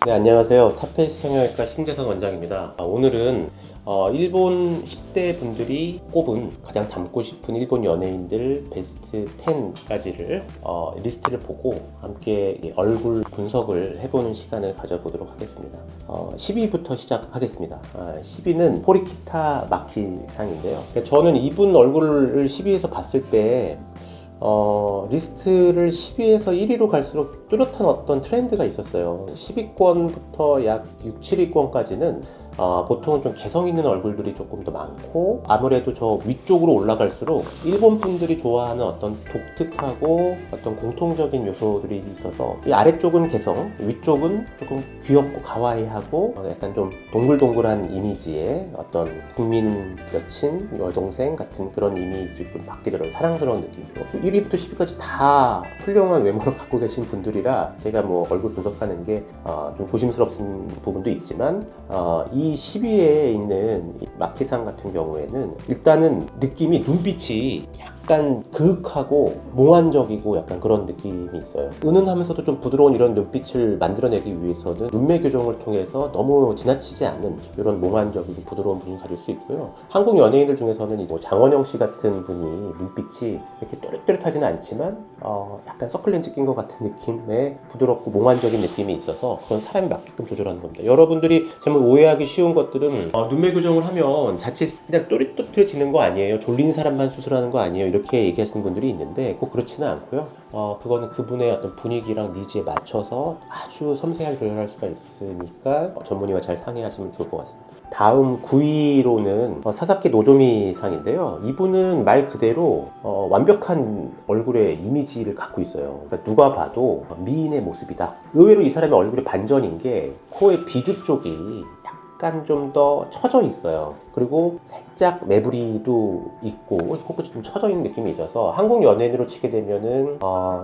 네, 안녕하세요. 타페이스 성형외과 심재선 원장입니다. 오늘은 일본 10대 분들이 꼽은 가장 닮고 싶은 일본 연예인들 베스트 10까지를 리스트를 보고 함께 얼굴 분석을 해보는 시간을 가져보도록 하겠습니다. 10위부터 시작하겠습니다. 10위는 호리키타 마키상인데요. 그러니까 저는 이분 얼굴을 10위에서 봤을 때 리스트를 10위에서 1위로 갈수록 뚜렷한 어떤 트렌드가 있었어요. 10위권부터 약 6, 7위권까지는 보통은 좀 개성 있는 얼굴들이 조금 더 많고, 아무래도 저 위쪽으로 올라갈수록 일본 분들이 좋아하는 어떤 독특하고 어떤 공통적인 요소들이 있어서, 이 아래쪽은 개성, 위쪽은 조금 귀엽고 가와이하고 약간 좀 동글동글한 이미지의 어떤 국민 여친, 여동생 같은 그런 이미지를 좀 받기더라고요. 사랑스러운 느낌으로. 1위부터 10위까지 다 훌륭한 외모를 갖고 계신 분들이라 제가 뭐 얼굴 분석하는 게 좀 조심스럽은 부분도 있지만, 이 10위에 있는 마키상 같은 경우에는 일단은 느낌이, 눈빛이 약간 그윽하고 몽환적이고 약간 그런 느낌이 있어요. 은은하면서도 좀 부드러운 이런 눈빛을 만들어내기 위해서는 눈매 교정을 통해서 너무 지나치지 않은 이런 몽환적이고 부드러운 분을 가질 수 있고요. 한국 연예인들 중에서는 뭐 장원영 씨 같은 분이 눈빛이 이렇게 또렷또렷하지는 않지만 약간 서클렌즈 낀 것 같은 느낌의 부드럽고 몽환적인 느낌이 있어서 그건 사람이 맞게끔 조절하는 겁니다. 여러분들이 정말 오해하기 쉬운 것들은 눈매 교정을 하면 자칫 그냥 또렷또렷해지는 거 아니에요, 졸린 사람만 수술하는 거 아니에요, 이렇게 얘기하시는 분들이 있는데 꼭 그렇지는 않고요. 그거는 그분의 어떤 분위기랑 니즈에 맞춰서 아주 섬세하게 조절할 수가 있으니까 전문의와 잘 상의하시면 좋을 것 같습니다. 다음 9위로는 사사키 노조미 상인데요. 이분은 말 그대로 완벽한 얼굴의 이미지를 갖고 있어요. 그러니까 누가 봐도 미인의 모습이다. 의외로 이 사람의 얼굴이 반전인 게 코의 비주 쪽이 약간 좀 더 처져 있어요. 그리고 살짝 매부리도 있고 코끝이 좀 처져 있는 느낌이 있어서 한국 연예인으로 치게 되면은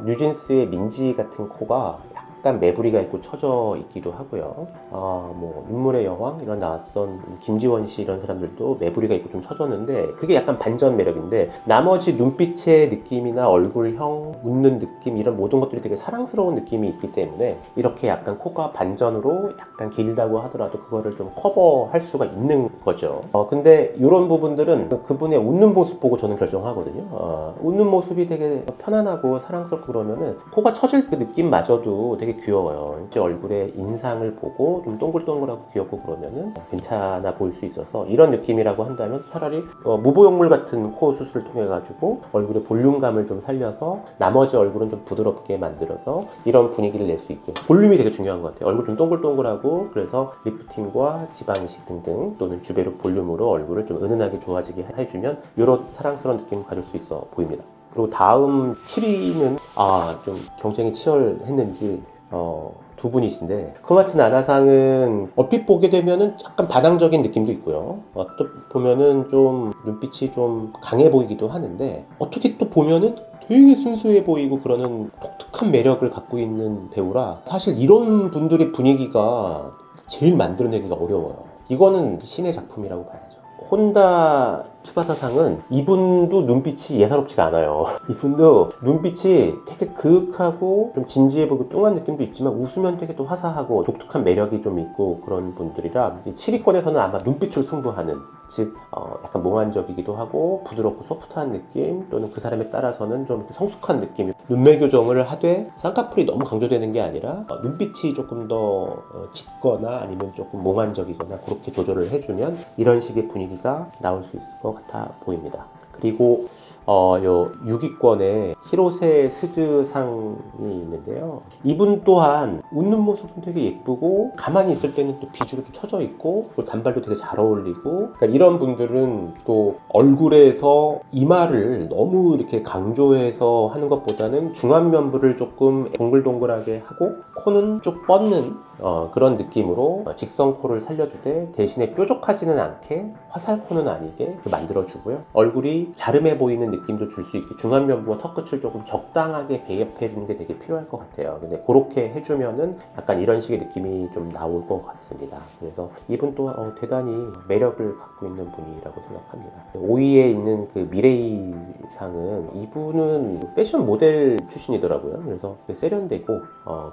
뉴진스의 민지 같은 코가 약간 매부리가 있고 처져 있기도 하고요. 뭐 인물의 여왕 이런 나왔던 김지원 씨 이런 사람들도 매부리가 있고 좀 처졌는데, 그게 약간 반전 매력인데, 나머지 눈빛의 느낌이나 얼굴형, 웃는 느낌 이런 모든 것들이 되게 사랑스러운 느낌이 있기 때문에 이렇게 약간 코가 반전으로 약간 길다고 하더라도 그거를 좀 커버할 수가 있는 거죠. 근데 이런 부분들은 그분의 웃는 모습 보고 저는 결정하거든요. 웃는 모습이 되게 편안하고 사랑스럽고 그러면은 코가 처질 그 느낌마저도 되게 귀여워요. 이제 얼굴의 인상을 보고 좀 동글동글하고 귀엽고 그러면은 괜찮아 보일 수 있어서, 이런 느낌이라고 한다면 차라리 무보형물 같은 코 수술을 통해 가지고 얼굴의 볼륨감을 좀 살려서 나머지 얼굴은 좀 부드럽게 만들어서 이런 분위기를 낼 수 있고, 볼륨이 되게 중요한 것 같아요. 얼굴 좀 동글동글하고 그래서 리프팅과 지방이식 등등 또는 주베르 볼륨으로 얼굴을 좀 은은하게 좋아지게 해주면 이런 사랑스러운 느낌을 가질 수 있어 보입니다. 그리고 다음 7위는 좀 경쟁이 치열했는지 두 분이신데, 크마츠 나나상은 얼핏 보게 되면은 약간 다당적인 느낌도 있고요. 또 보면은 좀 눈빛이 좀 강해 보이기도 하는데, 어떻게 또 보면은 되게 순수해 보이고 그러는 독특한 매력을 갖고 있는 배우라, 사실 이런 분들의 분위기가 제일 만들어내기가 어려워요. 이거는 신의 작품이라고 봐야죠. 혼다 츠바사상은 이분도 눈빛이 예사롭지가 않아요. 이분도 눈빛이 되게 그윽하고 좀 진지해 보이고 뚱한 느낌도 있지만 웃으면 되게 또 화사하고 독특한 매력이 좀 있고 그런 분들이라 7위권에서는 아마 눈빛으로 승부하는, 즉 약간 몽환적이기도 하고 부드럽고 소프트한 느낌, 또는 그 사람에 따라서는 좀 성숙한 느낌, 눈매 교정을 하되 쌍꺼풀이 너무 강조되는 게 아니라 눈빛이 조금 더 짙거나 아니면 조금 몽환적이거나 그렇게 조절을 해주면 이런 식의 분위기가 나올 수 있을 것 같아 보입니다. 그리고 요 6위권에 히로세 스즈상이 있는데요. 이분 또한 웃는 모습은 되게 예쁘고 가만히 있을 때는 또 비주가 또 처져 있고 단발도 되게 잘 어울리고, 그러니까 이런 분들은 또 얼굴에서 이마를 너무 이렇게 강조해서 하는 것보다는 중안면부를 조금 동글동글하게 하고 코는 쭉 뻗는 그런 느낌으로 직선코를 살려주되 대신에 뾰족하지는 않게 화살코는 아니게 만들어주고요. 얼굴이 갸름해 보이는 있는 느낌도 줄 수 있게 중안면부와 턱끝을 조금 적당하게 배합해 주는 게 되게 필요할 것 같아요. 근데 그렇게 해주면은 약간 이런 식의 느낌이 좀 나올 것 같습니다. 그래서 이분 또한 대단히 매력을 갖고 있는 분이라고 생각합니다. 5위에 있는 그 미레이 상은 이분은 패션 모델 출신이더라고요. 그래서 세련되고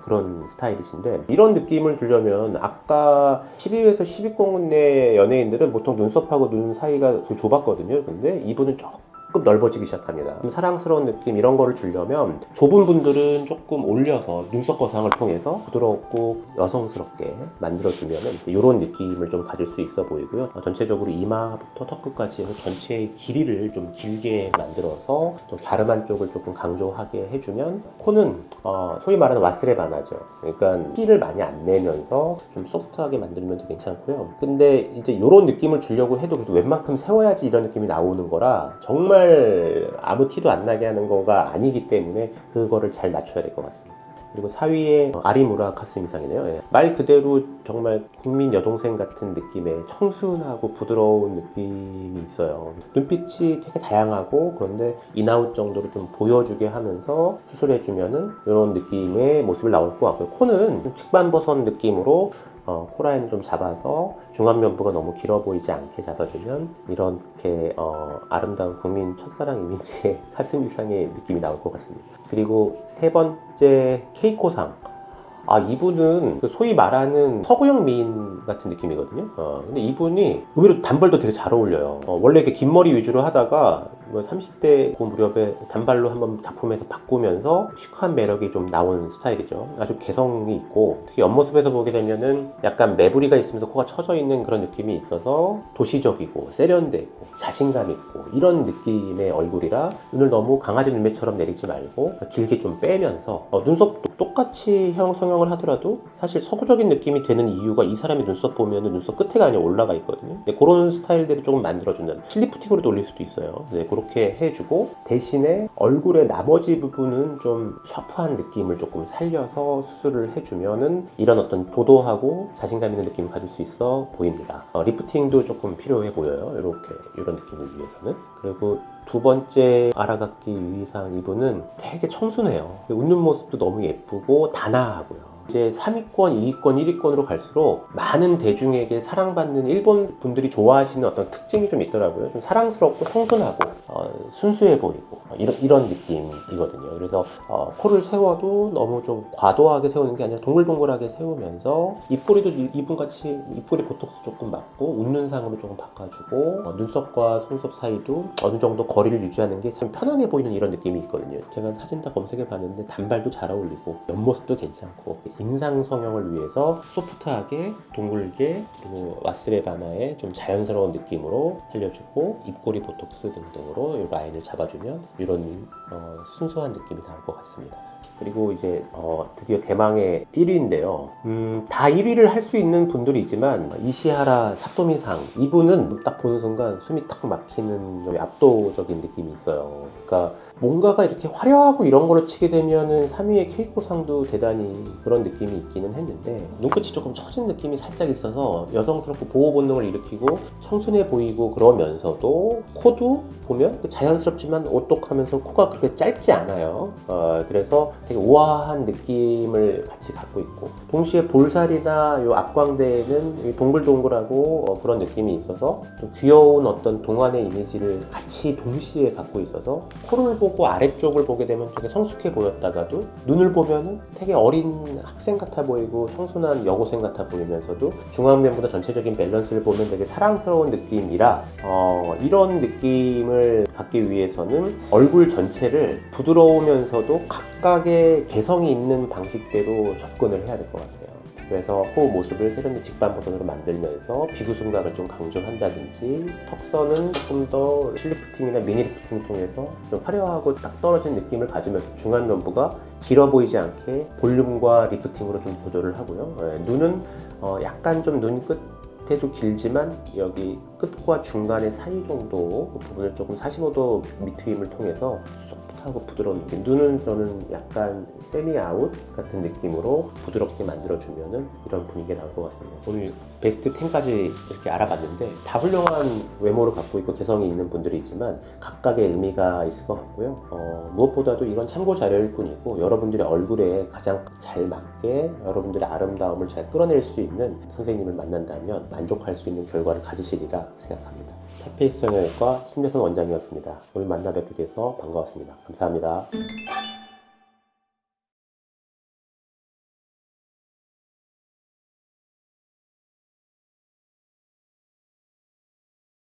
그런 스타일이신데, 이런 느낌을 주려면 아까 7위에서 10위권 내 연예인들은 보통 눈썹하고 눈 사이가 좀 좁았거든요. 근데 이분은 조금 넓어지기 시작합니다. 좀 사랑스러운 느낌 이런 거를 주려면 좁은 분들은 조금 올려서 눈썹 거상을 통해서 부드럽고 여성스럽게 만들어주면 이런 느낌을 좀 가질 수 있어 보이고요. 전체적으로 이마부터 턱끝까지 해서 전체의 길이를 좀 길게 만들어서 또 갸름한 쪽을 조금 강조하게 해주면, 코는 소위 말하는 와스레바나죠. 그러니까 티를 많이 안 내면서 좀 소프트하게 만들면 괜찮고요. 근데 이제 이런 느낌을 주려고 해도 그래도 웬만큼 세워야지 이런 느낌이 나오는 거라 정말 아무 티도 안 나게 하는 거가 아니기 때문에 그거를 잘 맞춰야 될 것 같습니다. 그리고 4위에 아리무라 카스미상이네요. 예. 말 그대로 정말 국민 여동생 같은 느낌의 청순하고 부드러운 느낌이 있어요. 눈빛이 되게 다양하고, 그런데 인아웃 정도로 좀 보여주게 하면서 수술해주면은 이런 느낌의 모습을 나올 것 같고요. 코는 직반버섯 느낌으로 코라인 좀 잡아서 중안면부가 너무 길어 보이지 않게 잡아주면 이렇게 아름다운 국민 첫사랑 이미지의 카스미 이상의 느낌이 나올 것 같습니다. 그리고 세 번째 케이코상. 이분은 소위 말하는 서구형 미인 같은 느낌이거든요. 근데 이분이 의외로 단발도 되게 잘 어울려요. 원래 이렇게 긴 머리 위주로 하다가 30대 그 무렵에 단발로 한번 작품에서 바꾸면서 시크한 매력이 좀 나오는 스타일이죠. 아주 개성이 있고, 특히 옆모습에서 보게 되면은 약간 매부리가 있으면서 코가 처져 있는 그런 느낌이 있어서 도시적이고 세련되고 자신감 있고 이런 느낌의 얼굴이라 눈을 너무 강아지 눈매처럼 내리지 말고 길게 좀 빼면서 눈썹도 똑같이 성형을 하더라도 사실 서구적인 느낌이 되는 이유가 이 사람의 눈썹 보면은 눈썹 끝에가 아니라 올라가 있거든요. 그런 스타일들을 조금 만들어주는, 슬리프팅으로 올릴 수도 있어요. 그렇게 해주고, 대신에 얼굴의 나머지 부분은 좀 샤프한 느낌을 조금 살려서 수술을 해주면은 이런 어떤 도도하고 자신감 있는 느낌을 가질 수 있어 보입니다. 리프팅도 조금 필요해 보여요. 이런 느낌을 위해서는. 그리고 두 번째 아라가키 유이상 이분은 되게 청순해요. 웃는 모습도 너무 예쁘고 단아하고요. 이제 3위권, 2위권, 1위권으로 갈수록 많은 대중에게 사랑받는 일본 분들이 좋아하시는 어떤 특징이 좀 있더라고요. 좀 사랑스럽고 청순하고 순수해 보이고 이런 느낌이거든요. 그래서 코를 세워도 너무 좀 과도하게 세우는 게 아니라 동글동글하게 세우면서 입꼬리도 이분같이 입꼬리 보톡스 조금 맞고 웃는 상으로 조금 바꿔주고, 눈썹과 속눈썹 사이도 어느 정도 거리를 유지하는 게 참 편안해 보이는 이런 느낌이 있거든요. 제가 사진 다 검색해 봤는데 단발도 잘 어울리고 옆모습도 괜찮고, 인상 성형을 위해서 소프트하게 동글게 그리고 와스레바나의 좀 자연스러운 느낌으로 살려주고, 입꼬리 보톡스 등등으로 이 라인을 잡아주면 이런 순수한 느낌이 나올 것 같습니다. 그리고 이제 드디어 대망의 1위인데요. 다 1위를 할 수 있는 분들이 있지만 이시하라 사토미상, 이분은 딱 보는 순간 숨이 탁 막히는 압도적인 느낌이 있어요. 그러니까 뭔가가 이렇게 화려하고 이런 걸로 치게 되면은 3위의 케이코상도 대단히 그런 느낌이 있기는 했는데, 눈끝이 조금 처진 느낌이 살짝 있어서 여성스럽고 보호 본능을 일으키고 청순해 보이고, 그러면서도 코도 보면 자연스럽지만 오똑하면서 코가 그렇게 짧지 않아요. 그래서 되게 우아한 느낌을 같이 갖고 있고, 동시에 볼살이나 요 앞광대에는 동글동글하고 그런 느낌이 있어서 좀 귀여운 어떤 동안의 이미지를 같이 동시에 갖고 있어서, 코를 보고 아래쪽을 보게 되면 되게 성숙해 보였다가도 눈을 보면은 되게 어린 학생 같아 보이고 청순한 여고생 같아 보이면서도 중앙면보다 전체적인 밸런스를 보면 되게 사랑스러운 느낌이라, 이런 느낌을 갖기 위해서는 얼굴 전체를 부드러우면서도 각각의 개성이 있는 방식대로 접근을 해야 될 것 같아요. 그래서 코 모습을 세련된 직반 버전으로 만들면서 비구순각을 좀 강조한다든지, 턱선은 조금 더 실리프팅이나 미니 리프팅을 통해서 좀 화려하고 딱 떨어진 느낌을 가지면서 중안면부가 길어 보이지 않게 볼륨과 리프팅으로 좀 조절을 하고요. 눈은 약간 좀 눈 끝에도 길지만 여기 끝과 중간의 사이 정도 그 부분을 조금 45도 밑트임을 통해서 바삭하고 부드러운 느낌. 눈은 저는 약간 세미 아웃 같은 느낌으로 부드럽게 만들어주면은 이런 분위기가 나올 것 같습니다. 오늘 베스트 10까지 이렇게 알아봤는데 다 훌륭한 외모를 갖고 있고 개성이 있는 분들이 있지만 각각의 의미가 있을 것 같고요. 무엇보다도 이건 참고 자료일 뿐이고 여러분들의 얼굴에 가장 잘 맞게 여러분들의 아름다움을 잘 끌어낼 수 있는 선생님을 만난다면 만족할 수 있는 결과를 가지시리라 생각합니다. 타페이스 성형외과 심재선 원장이었습니다. 오늘 만나 뵙게 돼서 반가웠습니다. 감사합니다.